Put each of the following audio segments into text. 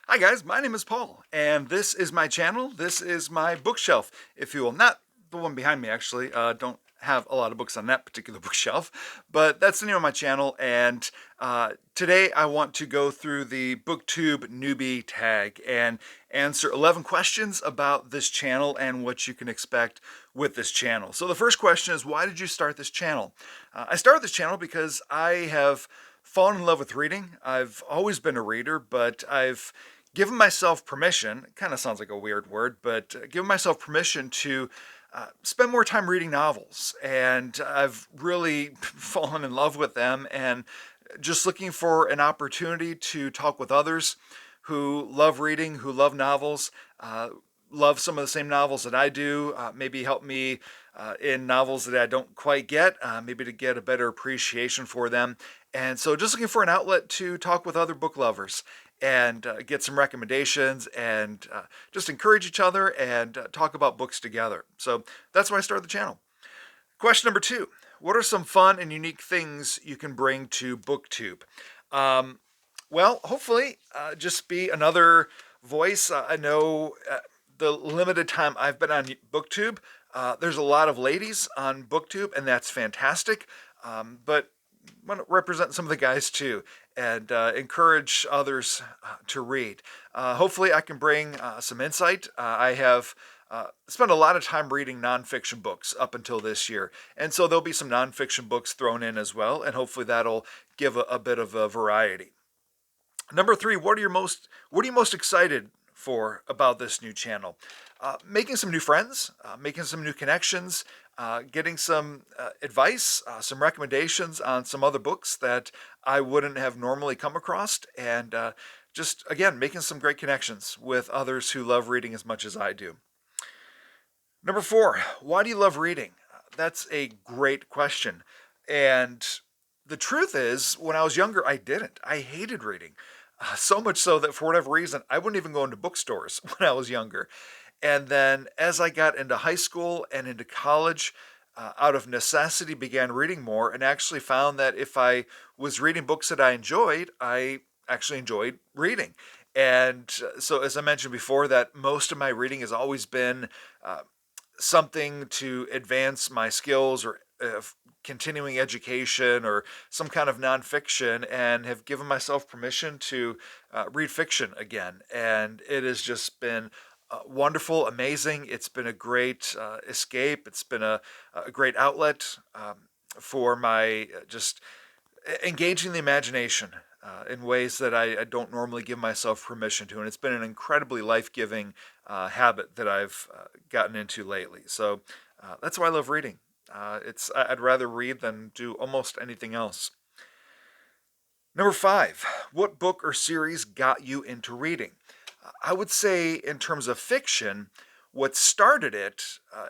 Hi guys, my name is Paul, and this is my channel. This is my bookshelf, if you will. Not the one behind me, actually. Don't have a lot of books on that particular bookshelf, but that's the name of my channel, and today I want to go through the Booktube Newbie Tag and answer 11 questions about this channel and what you can expect with this channel. So the first question is, why did you start this channel? I started this channel because I have fallen in love with reading. I've always been a reader, but I've given myself permission, it kind of sounds like a weird word, but given myself permission to spend more time reading novels. And I've really fallen in love with them and just looking for an opportunity to talk with others who love reading, who love novels, love some of the same novels that I do, maybe help me in novels that I don't quite get, maybe to get a better appreciation for them. And so just looking for an outlet to talk with other book lovers and get some recommendations and just encourage each other and talk about books together. So that's why I started the channel. Question number 2. What are some fun and unique things you can bring to BookTube? Well, hopefully just be another voice. I know the limited time I've been on BookTube, there's a lot of ladies on BookTube, and that's fantastic. But I want to represent some of the guys too and encourage others to read. Hopefully, I can bring some insight. I have spent a lot of time reading nonfiction books up until this year, and so there'll be some nonfiction books thrown in as well, and hopefully that'll give a bit of a variety. Number 3, what are you most excited for about this new channel? Making some new friends, making some new connections, getting some advice, some recommendations on some other books that I wouldn't have normally come across, and just again making some great connections with others who love reading as much as I do. Number 4, why do you love reading? That's a great question. And the truth is, when I was younger, I didn't. I hated reading. So much so that for whatever reason, I wouldn't even go into bookstores when I was younger. And then as I got into high school and into college, out of necessity, began reading more and actually found that if I was reading books that I enjoyed, I actually enjoyed reading. And so, as I mentioned before, that most of my reading has always been something to advance my skills or continuing education or some kind of nonfiction, and have given myself permission to read fiction again. And it has just been wonderful, amazing. It's been a great escape. It's been a great outlet for my just engaging the imagination in ways that I don't normally give myself permission to. And it's been an incredibly life giving habit that I've gotten into lately. So that's why I love reading. I'd rather read than do almost anything else. Number 5, what book or series got you into reading? I would say, in terms of fiction, what started it,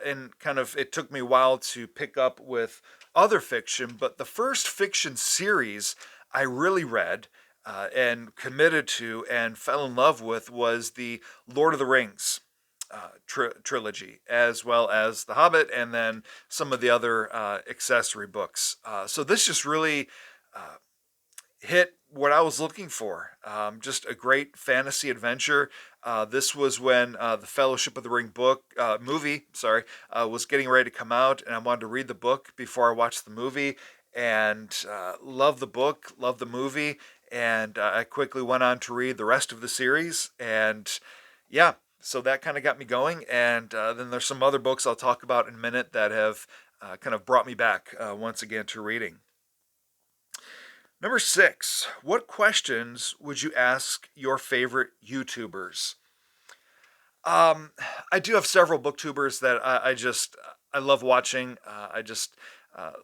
and kind of it took me a while to pick up with other fiction, but the first fiction series I really read and committed to and fell in love with was the Lord of the Rings trilogy, as well as The Hobbit, and then some of the other accessory books. So this just really hit what I was looking for. Just a great fantasy adventure. This was when the Fellowship of the Ring movie, was getting ready to come out, and I wanted to read the book before I watched the movie. And love the book, love the movie, and I quickly went on to read the rest of the series. And yeah, so that kind of got me going. And then there's some other books I'll talk about in a minute that have kind of brought me back once again to reading. Number 6, what questions would you ask your favorite YouTubers? I do have several booktubers that I love watching. I just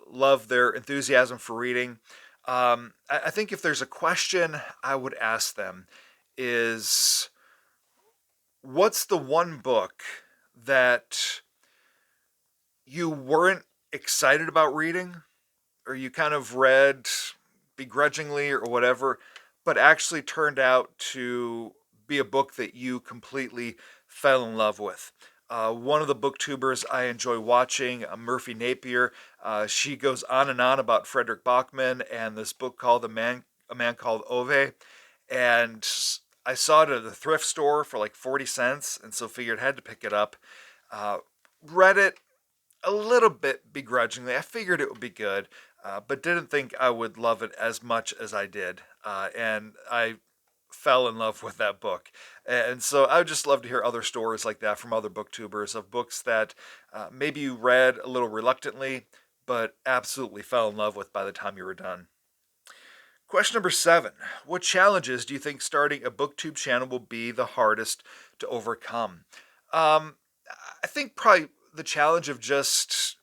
love their enthusiasm for reading. I think if there's a question I would ask them is, what's the one book that you weren't excited about reading, or you kind of read begrudgingly or whatever, but actually turned out to be a book that you completely fell in love with? One of the booktubers I enjoy watching, Murphy Napier, she goes on and on about Frederick Bachman and this book called A Man Called Ove. And I saw it at the thrift store for like 40 cents, and so figured I had to pick it up. Uh, Read it a little bit begrudgingly. I figured it would be good, but didn't think I would love it as much as I did. And I fell in love with that book. And so I would just love to hear other stories like that from other booktubers of books that maybe you read a little reluctantly, but absolutely fell in love with by the time you were done. Question number 7. What challenges do you think starting a booktube channel will be the hardest to overcome? Um, I think probably the challenge of just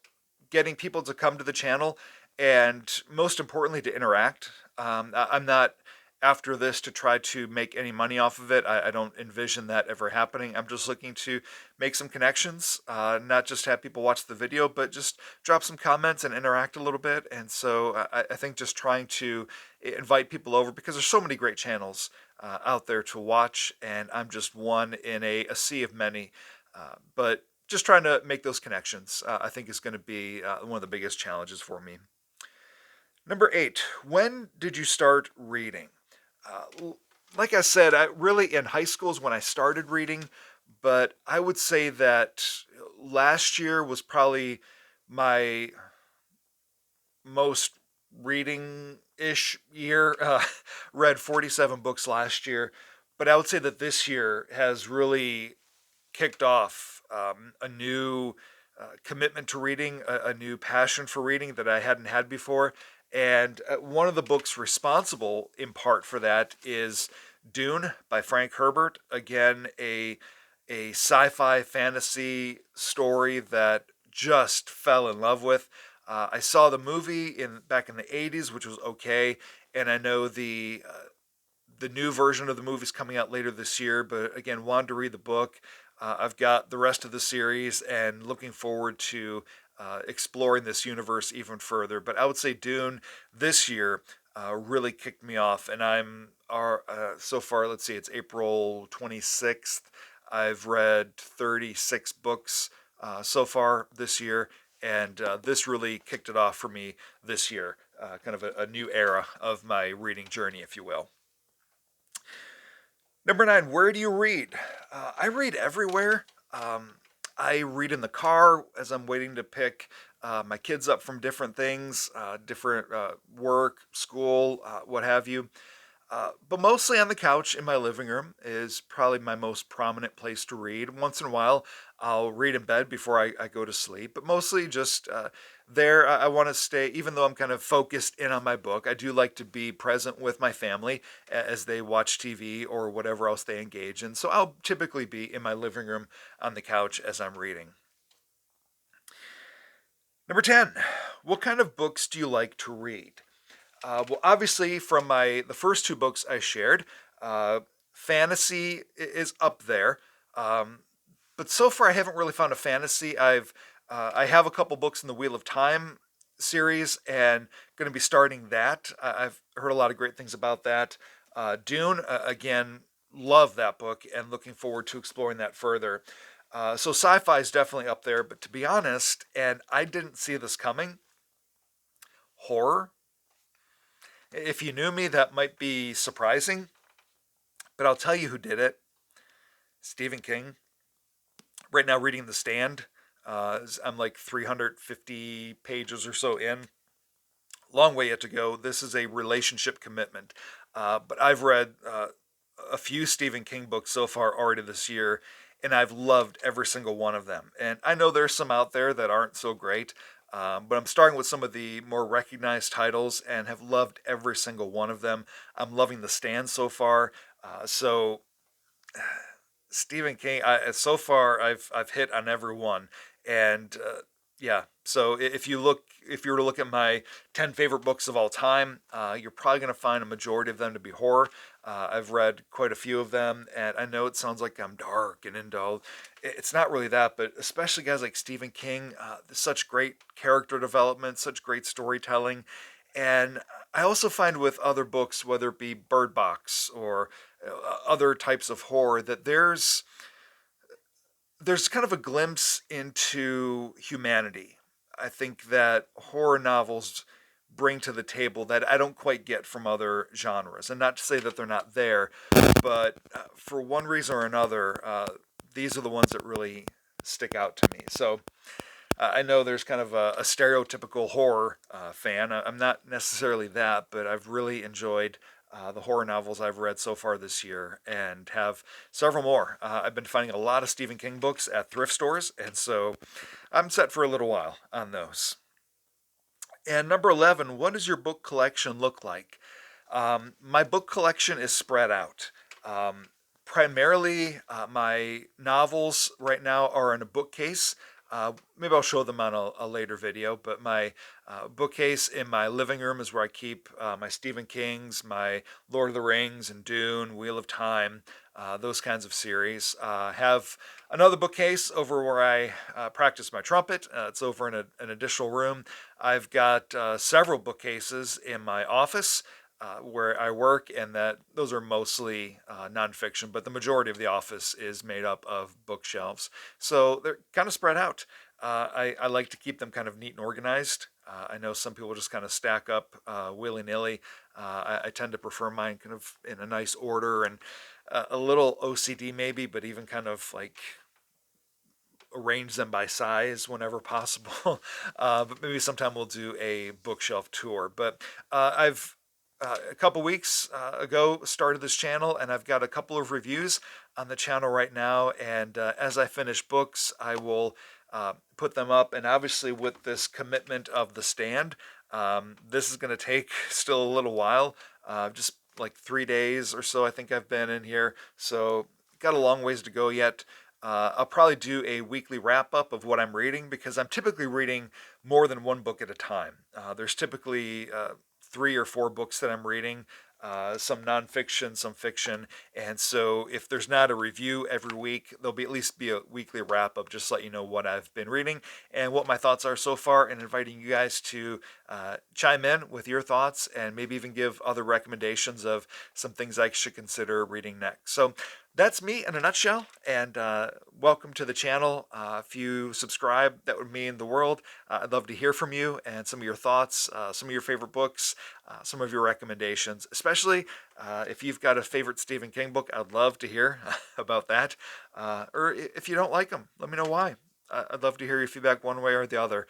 getting people to come to the channel and most importantly to interact. I'm not after this to try to make any money off of it. I don't envision that ever happening. I'm just looking to make some connections, not just have people watch the video, but just drop some comments and interact a little bit. And so I think just trying to invite people over because there's so many great channels out there to watch, and I'm just one in a sea of many. But just trying to make those connections, I think is going to be one of the biggest challenges for me. Number 8, when did you start reading? Like I said, I really in high school is when I started reading, but I would say that last year was probably my most reading-ish year. Read 47 books last year, but I would say that this year has really kicked off a new commitment to reading, a new passion for reading that I hadn't had before. And one of the books responsible in part for that is Dune by Frank Herbert. Again, a sci-fi fantasy story that just fell in love with. I saw the movie back in the 80s, which was okay, and I know the new version of the movie is coming out later this year, but again, wanted to read the book. I've got the rest of the series and looking forward to exploring this universe even further. But I would say Dune this year really kicked me off, and so far, let's see, it's April 26th. I've read 36 books so far this year, and this really kicked it off for me this year. Kind of a new era of my reading journey, if you will. Number 9, where do you read? I read everywhere. I read in the car as I'm waiting to pick my kids up from different things, different work, school, what have you. But mostly on the couch in my living room is probably my most prominent place to read. Once in a while, I'll read in bed before I go to sleep, but mostly just there. I want to stay, even though I'm kind of focused in on my book, I do like to be present with my family as they watch TV or whatever else they engage in. So I'll typically be in my living room on the couch as I'm reading. Number 10, what kind of books do you like to read? Well, obviously, from the first two books I shared, fantasy is up there. But so far, I haven't really found a fantasy. I have a couple books in the Wheel of Time series, and going to be starting that. I've heard a lot of great things about that. Dune, again, love that book, and looking forward to exploring that further. So sci-fi is definitely up there. But to be honest, and I didn't see this coming, horror. If you knew me, that might be surprising, but I'll tell you who did it. Stephen King. Right now, reading The Stand. I'm like 350 pages or so in. Long way yet to go. This is a relationship commitment. But I've read a few Stephen King books so far already this year, and I've loved every single one of them. And I know there's some out there that aren't so great, but I'm starting with some of the more recognized titles and have loved every single one of them. I'm loving The Stand so far. So Stephen King, so far I've hit on every one, and yeah. So if you were to look at my 10 favorite books of all time, you're probably going to find a majority of them to be horror. I've read quite a few of them, and I know it sounds like I'm dark and into all. It's not really that, but especially guys like Stephen King, such great character development, such great storytelling. And I also find with other books, whether it be Bird Box or other types of horror, that there's kind of a glimpse into humanity. I think that horror novels bring to the table that I don't quite get from other genres. And not to say that they're not there, but for one reason or another, these are the ones that really stick out to me. So I know there's kind of a stereotypical horror fan. I'm not necessarily that, but I've really enjoyed the horror novels I've read so far this year and have several more. I've been finding a lot of Stephen King books at thrift stores, and so I'm set for a little while on those. And number 11, what does your book collection look like? My book collection is spread out. Primarily, my novels right now are in a bookcase. Maybe I'll show them on a later video, but my bookcase in my living room is where I keep my Stephen Kings, my Lord of the Rings and Dune, Wheel of Time, those kinds of series. Have another bookcase over where I practice my trumpet. It's over in an additional room. I've got several bookcases in my office where I work, and that those are mostly nonfiction, but the majority of the office is made up of bookshelves. So they're kind of spread out. I like to keep them kind of neat and organized. I know some people just kind of stack up willy-nilly. I tend to prefer mine kind of in a nice order and a little OCD maybe, but even kind of like arrange them by size whenever possible. But maybe sometime we'll do a bookshelf tour. But I've a couple weeks ago started this channel, and I've got a couple of reviews on the channel right now, and as I finish books I will put them up. And obviously with this commitment of the stand, this is going to take still a little while, just like 3 days or so I think I've been in here, so got a long ways to go yet. I'll probably do a weekly wrap-up of what I'm reading, because I'm typically reading more than one book at a time. There's typically 3 or 4 books that I'm reading, some nonfiction, some fiction, and so if there's not a review every week, there'll be at least be a weekly wrap-up, just to let you know what I've been reading and what my thoughts are so far, and inviting you guys to chime in with your thoughts and maybe even give other recommendations of some things I should consider reading next. So that's me in a nutshell, and welcome to the channel. If you subscribe, that would mean the world. I'd love to hear from you and some of your thoughts, some of your favorite books, some of your recommendations, especially if you've got a favorite Stephen King book. I'd love to hear about that. Or if you don't like them, let me know why. I'd love to hear your feedback one way or the other.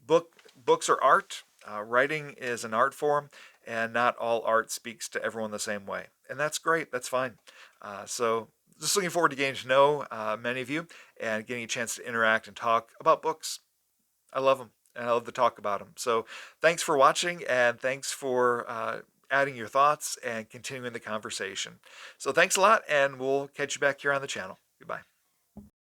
Books are art. Writing is an art form, and not all art speaks to everyone the same way. And that's great. That's fine. So just looking forward to getting to know many of you and getting a chance to interact and talk about books. I love them, and I love to talk about them. So thanks for watching, and thanks for adding your thoughts and continuing the conversation. So thanks a lot, and we'll catch you back here on the channel.